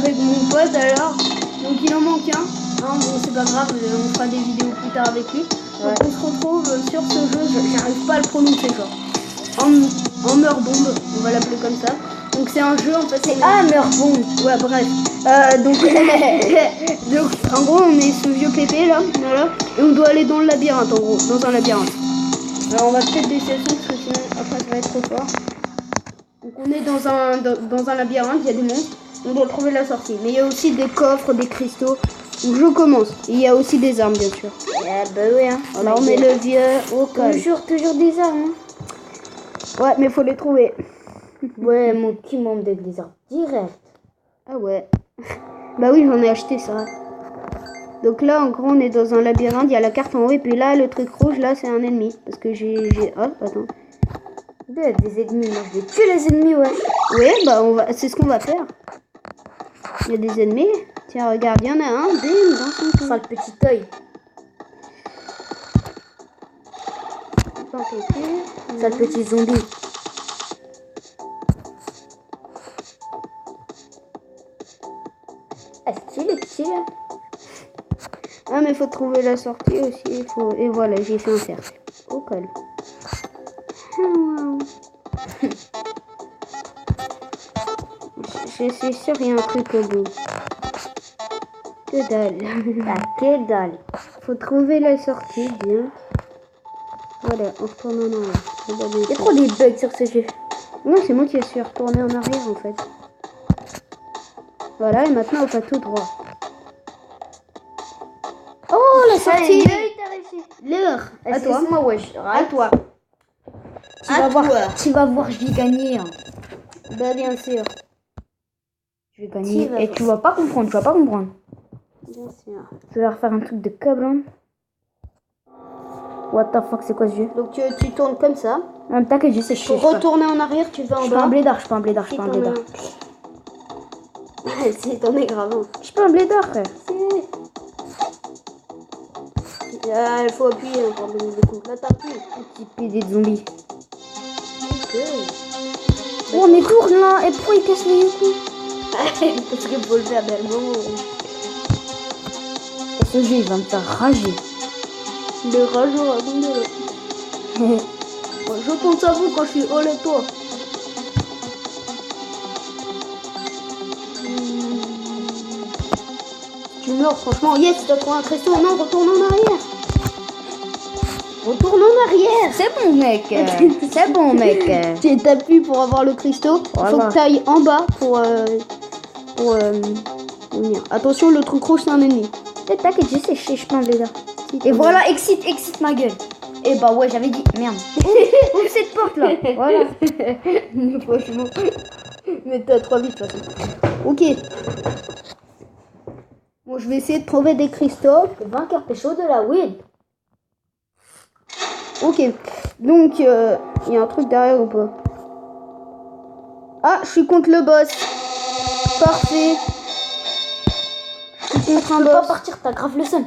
avec mon pote alors. Donc il en manque un. Hein, bon, c'est pas grave, on fera des vidéos plus tard avec lui. Donc on se retrouve sur ce jeu, j'arrive pas à le prononcer genre. Hammerbomb, on va l'appeler comme ça. Donc c'est un jeu en fait. C'est Hammerbomb. Ouais, bref. Donc en gros on est ce vieux pépé là, voilà, et on doit aller dans le labyrinthe en gros, dans un labyrinthe. Alors on va peut-être baisser le son parce que sinon après ça va être trop fort. Donc on est dans un labyrinthe, il y a des monstres, on doit trouver la sortie. Mais il y a aussi des coffres, des cristaux. Donc je commence. Et il y a aussi des armes bien sûr. Ah bah oui hein. Alors on met le vieux au col. Toujours des armes hein. Ouais mais faut les trouver. Ouais mon petit membre des armes direct. Ah ouais. Bah oui j'en ai acheté ça. Donc là en gros on est dans un labyrinthe, il y a la carte en haut et puis là le truc rouge là c'est un ennemi. Parce que j'ai... Oh attends. Des ennemis, moi je vais tuer les ennemis ouais. Ouais bah c'est ce qu'on va faire. Il y a des ennemis. Tiens regarde, il y en a un, bim, dans son cul. Ça le petit œil. Dans ton cul. Ça le petit zombie. Ah stylé. Ah mais faut trouver la sortie aussi, et voilà, j'ai fait un cercle. Au col. Je suis sûr il y a un truc au bout. Que dalle. Ah que dalle. Faut trouver la sortie, bien. Voilà, on retourne en arrière. Il y a trop des bugs sur ce jeu. Non, c'est moi qui suis retourné en arrière en fait. Voilà, et maintenant on va tout droit. Oh, la sortie! L'heure! À toi. Moi, wesh. À toi. Tu vas voir, je vais gagner. Hein. Bah, bien sûr. Je vais gagner. Et tu vas pas comprendre, Bien sûr. Je vais leur faire un truc de cabron. What the fuck, c'est quoi ce jeu? Donc tu tournes comme ça. T'inquiète, je sais, je sais. Pour retourner en arrière, tu vas en Je bas. peux un blédard, je peux un blédard. Si t'en es grave. Je peux un blédard, frère. Il faut appuyer pour donner des coups. Là, t'appuies. Petit PD de zombies. Oh, on est tourne là. Et pourquoi il casse les coups? Parce qu'il faut le faire dès le moment. Et ce jeu, il va me faire rager. Le rageur à tomber là. Je pense à vous quand je suis au lait toi. Tu meurs franchement. Yes, tu as trouvé un cristaux. Non, retourne en arrière. Retourne en arrière. C'est bon, mec. C'est bon, mec. Tu t'appuies pour avoir le cristaux. Voilà. Faut que tu ailles en bas pour venir. Attention, le truc rouge, c'est un ennemi. T'inquiète, je sais, je peux un blédard. Et voilà, excite ma gueule. Et bah ouais, j'avais dit, merde. Ouvre cette porte là. Voilà. Franchement. Mais t'as trop vite de toute façon. Ok. Bon, je vais essayer de trouver des cristaux. Le vainqueur pécho de la win. Ok. Donc, il y a un truc derrière ou pas? Ah, je suis contre le boss. Parfait. Je suis contre un Tu peux pas boss. partir, t'as grave le seum.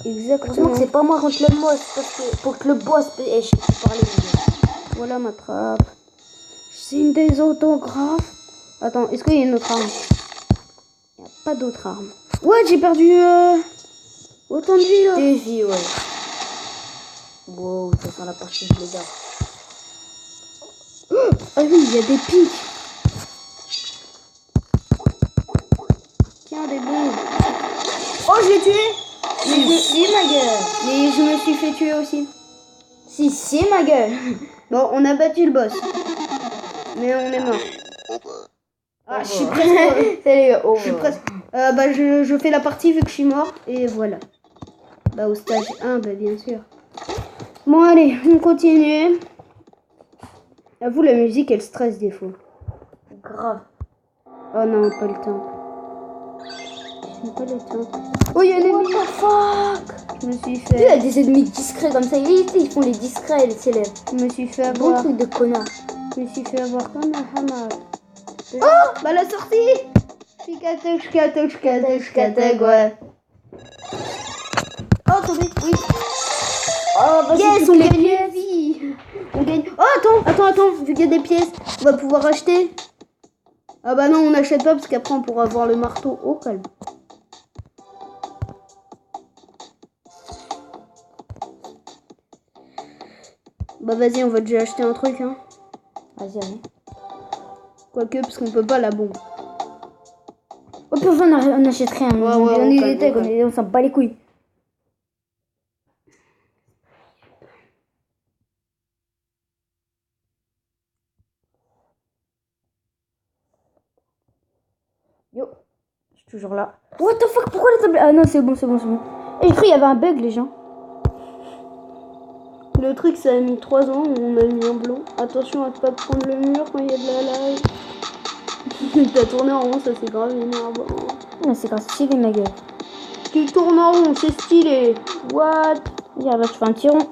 Exactement. C'est pas moi contre le boss, parce que pour que le boss je sais plus parler. Voilà ma trappe. C'est une des autographes. Attends, est-ce qu'il y a une autre arme? Il n'y a pas d'autre arme. Ouais, j'ai perdu autant de vie là. Des vies, ouais. Wow, ça sent la partie de blédard. Ah oui, il y a des pics. Tiens, des bombes. Oh, je l'ai tué. Si, ma gueule. Mais je me suis fait tuer aussi. Si, ma gueule. Bon, on a battu le boss. Mais on est mort. Ah, je suis presque. Salut, oh. Je suis presque. Bah, je fais la partie vu que je suis mort. Et voilà. Bah, au stage 1, bah, bien sûr. Bon, allez, on continue. Avoue, la musique, elle stresse des fois. Grave. Oh non, pas le temps. Pas le temps. Oh, il y a un ennemi. What the fuck? Je me suis Il y a fait. des ennemis discrets comme ça. Ils font les discrets et les célèbres. Je me suis fait Bon avoir. truc de connard. Je me suis fait avoir comme un hammer. Oh, bah la sortie. Ouais. Oh, tombé, oui. Oh, vas-y, Yes, toutes on les gagne pièces. une vie. On gagne. Oh, attends, vu qu'il y a des pièces, on va pouvoir acheter. Ah bah non, on n'achète pas parce qu'après on pourra avoir le marteau au calme. Bah vas-y, on va déjà acheter un truc, hein. Vas-y, allez. Quoique, parce qu'on peut pas la bombe. Oh, puis enfin, on n'achète rien. Ouais, on on est calme, des tags, on calme. on s'en bat les couilles. Yo, je suis toujours là. What the fuck, pourquoi la table... Ah non, c'est bon, c'est bon, c'est bon. Et j'ai cru qu'il y avait un bug, les gens. Le truc, ça a mis 3 ans, on a mis un blanc. Attention à ne pas prendre le mur quand il y a de la lave. T'as tourné en rond, ça c'est grave énervant. Non, c'est grave stylé, ma gueule. Tu tournes en rond, c'est stylé. What? Regarde, là, tu fais un petit rond.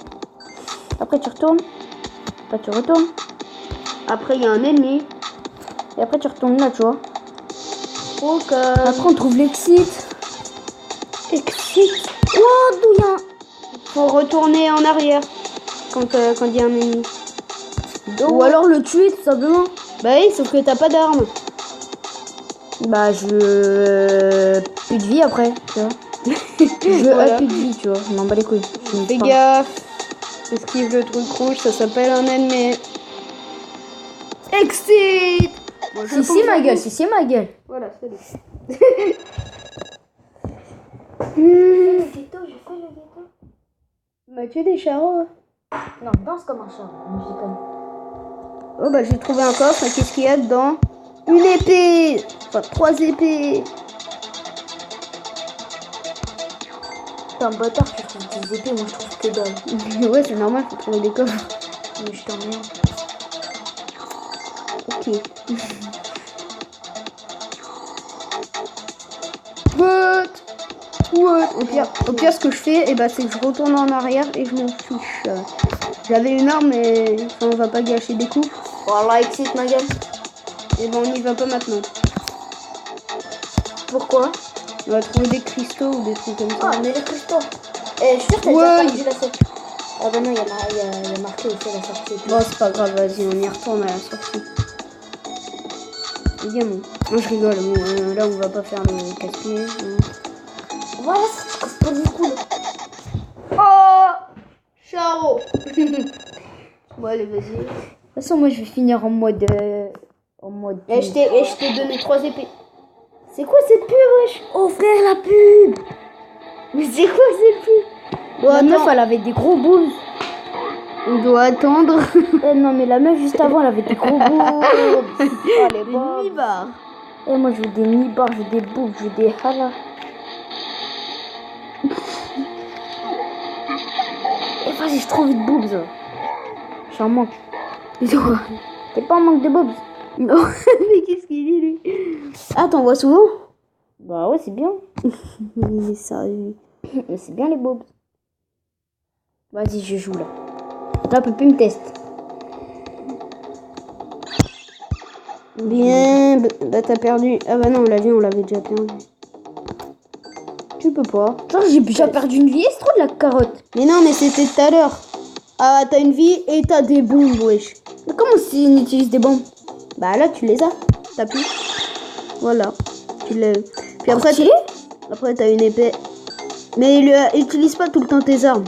Après, tu retournes. Après, tu retournes. Après, il y a un ennemi. Et après, tu retournes là, tu vois. Ok. Après, on trouve l'exit. Exit. Oh, d'où il y a un... Faut retourner en arrière quand il y a un ennemi. Ou alors le tuer, tout simplement. Bah oui, sauf que t'as pas d'arme. Bah, je... plus de vie après, tu vois. Je Voilà. plus de vie, tu vois. Je m'en bats les couilles. Fais gaffe. Esquive le truc rouge, ça s'appelle un ennemi. Exit. Bon, je Si, ma gueule, si, ma gueule. Voilà, c'est le. Le ghetto, je fais le ghetto. Bah, tu es des charros. Non, danse comme un chat. Je déconne. Oh, bah, j'ai trouvé un coffre. Qu'est-ce qu'il y a dedans? Une épée. Enfin, 3 épées. T'es un bâtard, tu trouves des épées, moi je trouve que dalle. Ouais, c'est normal, faut trouver des coffres. Mais je t'emmerde. Ok. What? Au pire, ce que je fais, eh ben, c'est que je retourne en arrière et je m'en fiche. J'avais une arme, mais enfin, on va pas gâcher des coups. Voilà, exit ma gueule. Et ben, on n'y va pas maintenant. Pourquoi? On va trouver des cristaux ou des trucs comme ça. Ah, mais les cristaux. Eh, je suis sûre que t'as Ouais. déjà perdu la sortie. Ah bah non, il y a marqué aussi la sortie. Bon, c'est pas grave, vas-y, on y retourne à la sortie. Évidemment. Moi, je rigole, bon, là, on va pas faire le casse-pied. Hein. Voilà, ça te casse pas du coup. Oh, Charo. Bon, allez, vas-y. De toute façon, moi je vais finir en mode. Et je t'ai donné 3 épées. C'est quoi cette pub, wesh? Oh frère, la pub! Mais c'est quoi cette pub? Bon, La meuf, attends, elle avait des gros boules. on doit attendre. Non, mais la meuf juste avant, elle avait des gros boules. Oh, les Des bobs. mi-bars. Eh, moi je veux des mi-bars, je veux des boobs, je veux des halas. Eh, vas-y, je trouve de boobs. Je suis en manque. T'es pas en manque de boobs? Non, mais qu'est-ce qu'il dit lui? Ah, t'en vois souvent? Bah ouais, c'est bien. Il est sérieux. Mais c'est bien les boobs. Vas-y, je joue là. Là, Pépé me teste. Bien, bah t'as perdu. Ah bah non, on l'avait déjà perdu. Tu peux pas. Genre, j'ai déjà perdu une vie, c'est trop de la carotte. Mais non, mais c'était tout à l'heure. Ah, t'as une vie et t'as des bombes, wesh. Mais comment on utilise des bombes? Bah là, tu les as. T'appuies. Voilà. Tu les... Puis après, Stylé. après t'as une épée. Mais utilise pas tout le temps tes armes.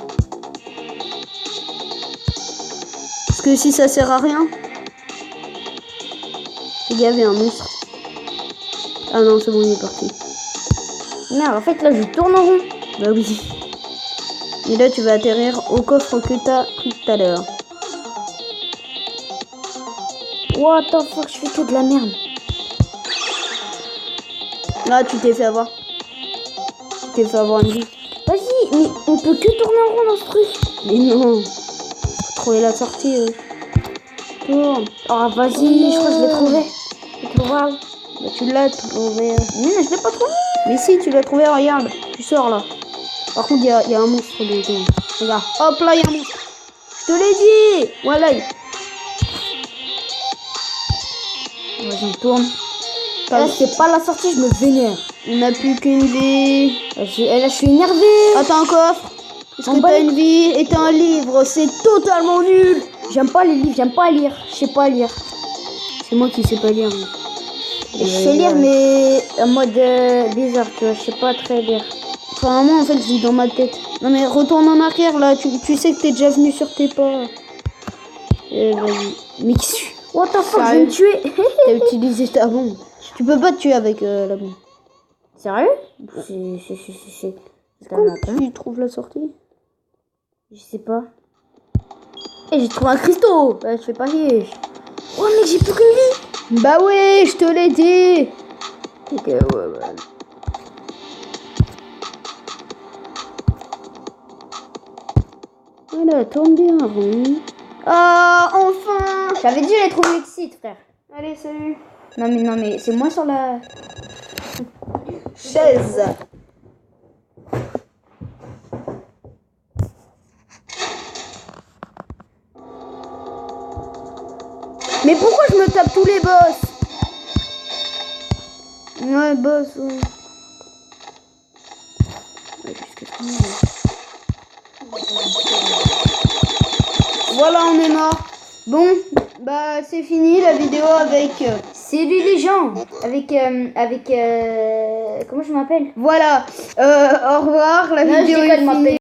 Parce que si ça sert à rien. Il y avait un monstre. Ah non, c'est bon, il est parti. Merde, en fait, là, je tourne en rond. Bah oui. Et là, tu vas atterrir au coffre que t'as pris tout à l'heure. What the fuck, je fais que de la merde. Ah, tu t'es fait avoir. Tu t'es fait avoir une vie. Vas-y, mais on peut que tourner en rond dans ce truc. Mais non. Faut trouver la sortie. Tourne. Ah, vas-y, je crois que je l'ai trouvé. C'est trop grave. Bah, tu l'as trouvé. Mais non, je l'ai pas trouvé. Mais si, tu l'as trouvé, regarde. Tu sors là. Par contre, il y a un monstre dedans. Regarde. Hop là, il y a un monstre. Je te l'ai dit. Voilà. Vas-y, on tourne. Là, c'est pas la sortie, je me vénère. On n'a plus qu'une vie. Là, je suis énervée. Attends, un coffre. Est-ce En que bas, t'as une vie et t'as un livre? C'est totalement nul. J'aime pas les livres, j'aime pas lire. Je sais pas lire. C'est moi qui sais pas lire. Je sais lire, mais en mode bizarre, tu vois. Je sais pas très lire. Enfin, moi, en fait, je lis dans ma tête. Non, mais retourne en arrière, là. Tu sais que t'es déjà venu sur tes pas. Vas-y. Mais qui What the fuck, je vais Sérieux me tuer. T'as utilisé ta bombe. Tu peux pas te tuer avec la bombe. Sérieux? C'est... Comment tu trouves la sortie? Je sais pas. Et j'ai trouvé un cristaux. Je fais pas chier. Oh mec, j'ai plus qu'une vie. Bah ouais, je te l'ai dit. Ok, ouais. Voilà, tourne bien rond. Ah, enfin. J'avais dit j'allais trouver l'exit, frère. Allez, salut. Non mais c'est moi sur la Chaise. Mais pourquoi je me tape tous les boss? Ouais, boss. Ouais. Voilà, on est mort. Bon, bah c'est fini la vidéo avec... Salut les gens. Avec comment je m'appelle? Voilà. Au revoir, la vidéo est finie.